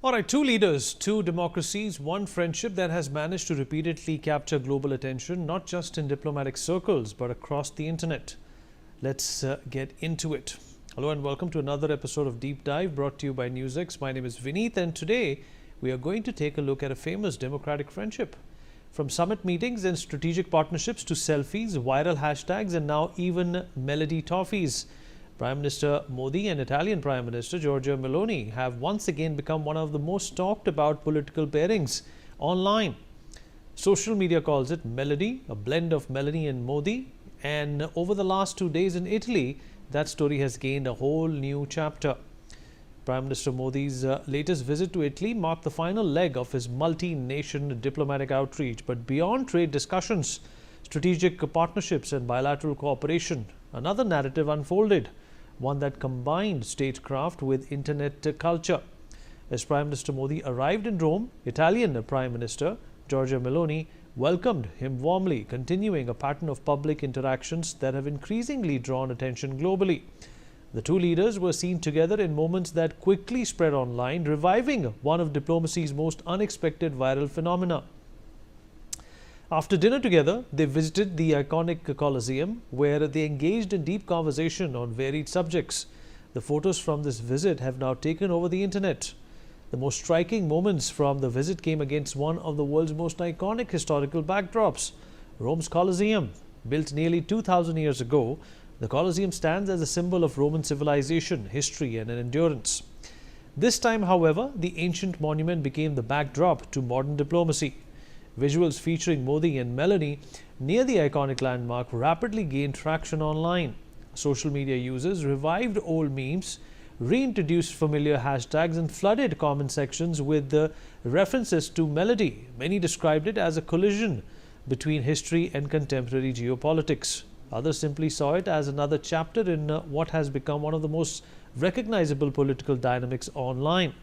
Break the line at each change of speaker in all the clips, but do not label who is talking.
All right, two leaders, two democracies, one friendship that has managed to repeatedly capture global attention, not just in diplomatic circles, but across the internet. Let's get into it. Hello and welcome to another episode of Deep Dive brought to you by NewsX. My name is Vineet and today we are going to take a look at a famous democratic friendship. From summit meetings and strategic partnerships to selfies, viral hashtags and now even Melodi Toffees. Prime Minister Modi and Italian Prime Minister Giorgia Meloni have once again become one of the most talked about political pairings online. Social media calls it Melodi, a blend of Meloni and Modi. And over the last 2 days in Italy, that story has gained a whole new chapter. Prime Minister Modi's latest visit to Italy marked the final leg of his multi-nation diplomatic outreach. But beyond trade discussions, strategic partnerships and bilateral cooperation, another narrative unfolded, one that combined statecraft with internet culture. As Prime Minister Modi arrived in Rome, Italian Prime Minister Giorgia Meloni welcomed him warmly, continuing a pattern of public interactions that have increasingly drawn attention globally. The two leaders were seen together in moments that quickly spread online, reviving one of diplomacy's most unexpected viral phenomena. After dinner together, they visited the iconic Colosseum, where they engaged in deep conversation on varied subjects. The photos from this visit have now taken over the internet. The most striking moments from the visit came against one of the world's most iconic historical backdrops, Rome's Colosseum. Built nearly 2,000 years ago, the Colosseum stands as a symbol of Roman civilization, history and endurance. This time, however, the ancient monument became the backdrop to modern diplomacy. Visuals featuring Modi and Meloni near the iconic landmark rapidly gained traction online. Social media users revived old memes, reintroduced familiar hashtags and flooded comment sections with the references to Melodi. Many described it as a collision between history and contemporary geopolitics. Others simply saw it as another chapter in what has become one of the most recognizable political dynamics online.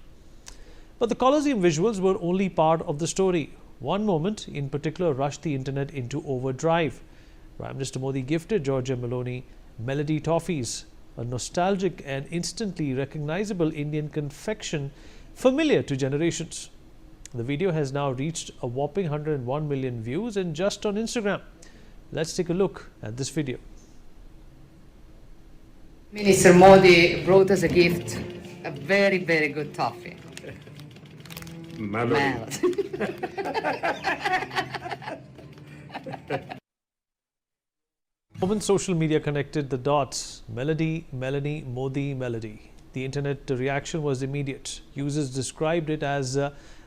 But the Colosseum visuals were only part of the story. One moment in particular rushed the internet into overdrive. Prime Minister Modi gifted Giorgia Meloni Melodi Toffees, a nostalgic and instantly recognizable Indian confection familiar to generations. The video has now reached a whopping 101 million views and just on Instagram. Let's take a look at this video.
Minister Modi brought us a gift, a very, very good toffee.
Melodi.
The moment social media connected the dots, Melodi, Meloni, Modi, Melodi. The internet reaction was immediate. Users described it as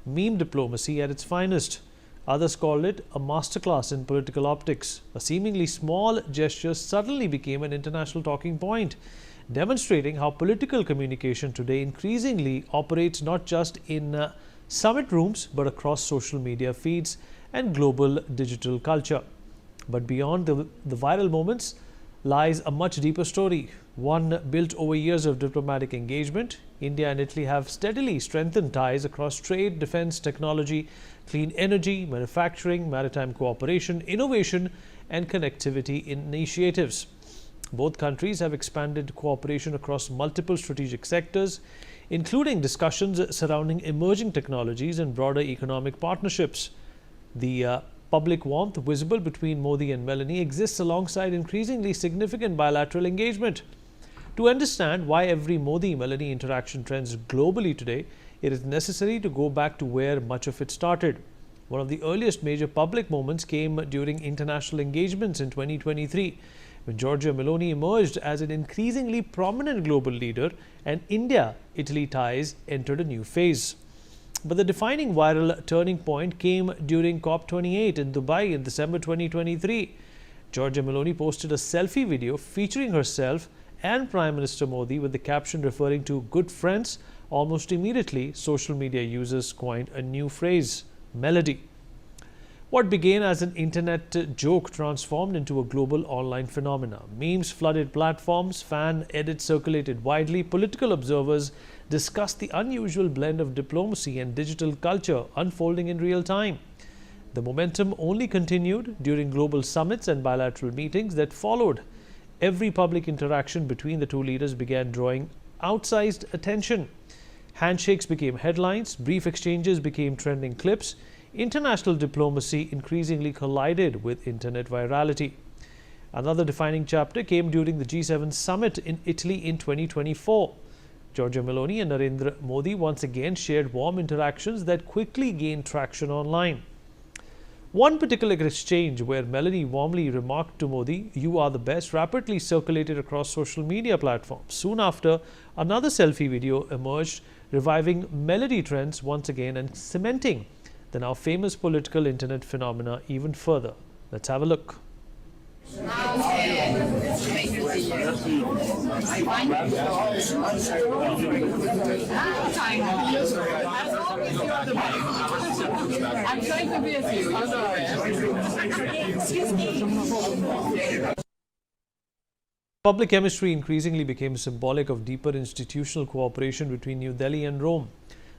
meme diplomacy at its finest. Others called it a masterclass in political optics. A seemingly small gesture suddenly became an international talking point, demonstrating how political communication today increasingly operates not just in summit rooms but across social media feeds and global digital culture. But beyond the viral moments lies a much deeper story, one built over years of diplomatic engagement. India and Italy have steadily strengthened ties across trade, defense, technology, clean energy, manufacturing, maritime cooperation, innovation and connectivity initiatives. Both countries have expanded cooperation across multiple strategic sectors, including discussions surrounding emerging technologies and broader economic partnerships. The public warmth visible between Modi and Meloni exists alongside increasingly significant bilateral engagement. To understand why every Modi-Meloni interaction trends globally today, it is necessary to go back to where much of it started. One of the earliest major public moments came during international engagements in 2023, when Giorgia Meloni emerged as an increasingly prominent global leader and India-Italy ties entered a new phase. But the defining viral turning point came during COP28 in Dubai in December 2023. Giorgia Meloni posted a selfie video featuring herself and Prime Minister Modi with the caption referring to good friends. Almost immediately, social media users coined a new phrase, Melodi. What began as an internet joke transformed into a global online phenomenon. Memes flooded platforms, fan edits circulated widely, political observers discussed the unusual blend of diplomacy and digital culture unfolding in real time. The momentum only continued during global summits and bilateral meetings that followed. Every public interaction between the two leaders began drawing outsized attention. Handshakes became headlines, brief exchanges became trending clips. International diplomacy increasingly collided with internet virality. Another defining chapter came during the G7 summit in Italy in 2024. Giorgia Meloni and Narendra Modi once again shared warm interactions that quickly gained traction online. One particular exchange where Meloni warmly remarked to Modi, "You are the best," rapidly circulated across social media platforms. Soon after, another selfie video emerged, reviving Melodi trends once again and cementing the now famous political internet phenomena even further. Let's have a look.
I'm trying to be a few.
Public chemistry increasingly became symbolic of deeper institutional cooperation between New Delhi and Rome.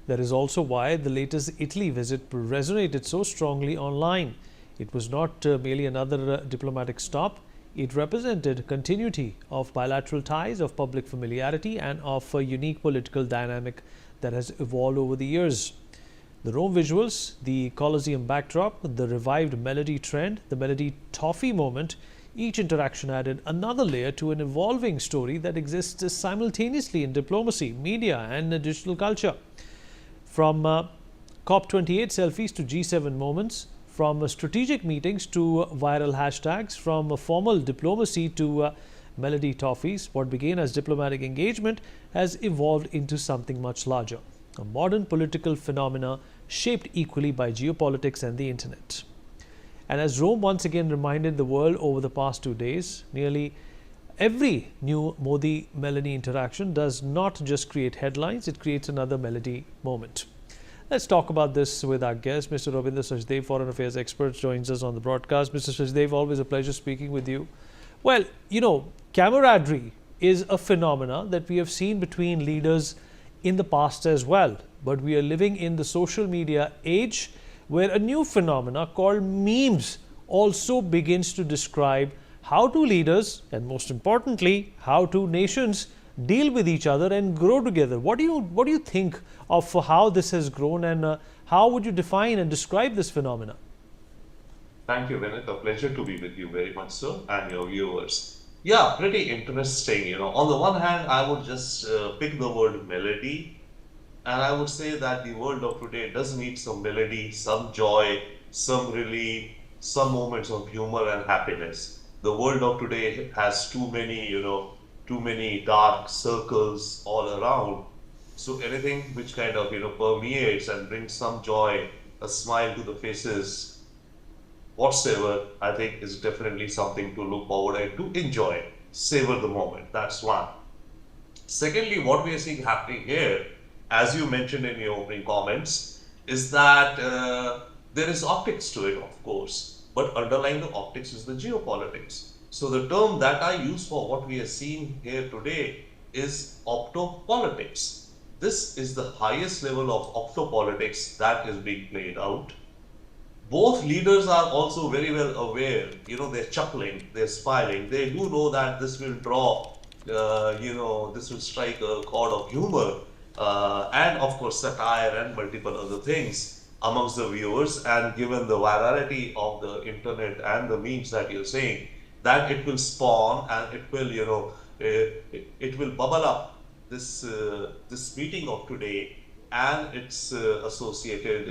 That is also why the latest Italy visit resonated so strongly online. It was not merely another diplomatic stop. It represented continuity of bilateral ties, of public familiarity, and of a unique political dynamic that has evolved over the years. The Rome visuals, the Colosseum backdrop, the revived Melodi trend, the Melodi Toffee moment, each interaction added another layer to an evolving story that exists simultaneously in diplomacy, media, and digital culture. From COP28 selfies to G7 moments, from strategic meetings to viral hashtags, from formal diplomacy to Melodi Toffees, what began as diplomatic engagement has evolved into something much larger, a modern political phenomena shaped equally by geopolitics and the internet. And as Rome once again reminded the world over the past 2 days, nearly every new Modi-Meloni interaction does not just create headlines, it creates another Melodi moment. Let's talk about this with our guest, Mr. Ravinder Sachdev, Foreign Affairs expert, joins us on the broadcast. Mr. Sachdev, always a pleasure speaking with you. Well, camaraderie is a phenomena that we have seen between leaders in the past as well. But we are living in the social media age where a new phenomena called memes also begins to describe how do leaders, and most importantly, how do nations deal with each other and grow together. What do you think of how this has grown, and how would you define and describe this phenomena?
Thank you, Vinit. A pleasure to be with you very much, sir, and your viewers. Yeah, pretty interesting. On the one hand, I would just pick the word melody, and I would say that the world of today does need some melody, some joy, some relief, some moments of humor and happiness. The world of today has too many dark circles all around. So anything which kind of, permeates and brings some joy, a smile to the faces, whatsoever, I think is definitely something to look forward and to enjoy, savor the moment. That's one. Secondly, what we are seeing happening here, as you mentioned in your opening comments, is that there is optics to it, of course, but underlying the optics is the geopolitics. So the term that I use for what we are seeing here today is optopolitics. This is the highest level of optopolitics that is being played out. Both leaders are also very well aware, they're chuckling, they're smiling. They do know that this will draw, this will strike a chord of humor and of course satire and multiple other things amongst the viewers. And given the virality of the internet and the memes that you're saying, that it will spawn and it will, it will bubble up this meeting of today and its associated,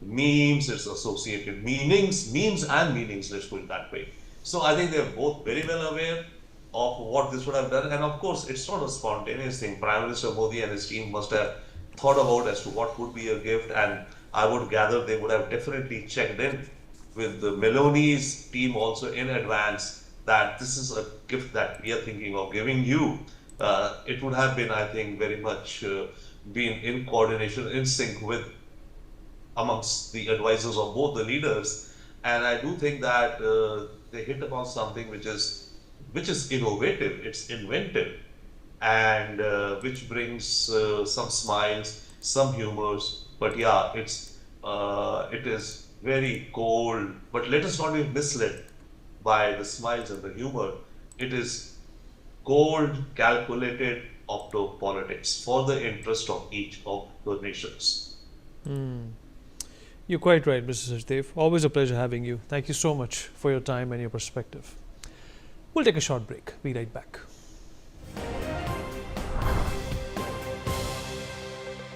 memes, its associated memes and meanings, let's put it that way. So I think they're both very well aware of what this would have done. And of course, it's not a spontaneous thing. Prime Minister Modi and his team must have thought about as to what would be a gift. And I would gather they would have definitely checked in with the Meloni's team also in advance that this is a gift that we are thinking of giving you. It would have been, I think, very much been in coordination, in sync with amongst the advisors of both the leaders. And I do think that they hit upon something which is innovative, it's inventive, and which brings some smiles, some humors. But yeah, it is very cold. But let us not be misled by the smiles and the humor. It is cold, calculated, of the politics for the interest of each of the nations.
You're quite right, Mr. Sajdev. Always a pleasure having you. Thank you so much for your time and your perspective. We'll take a short break. Be right back.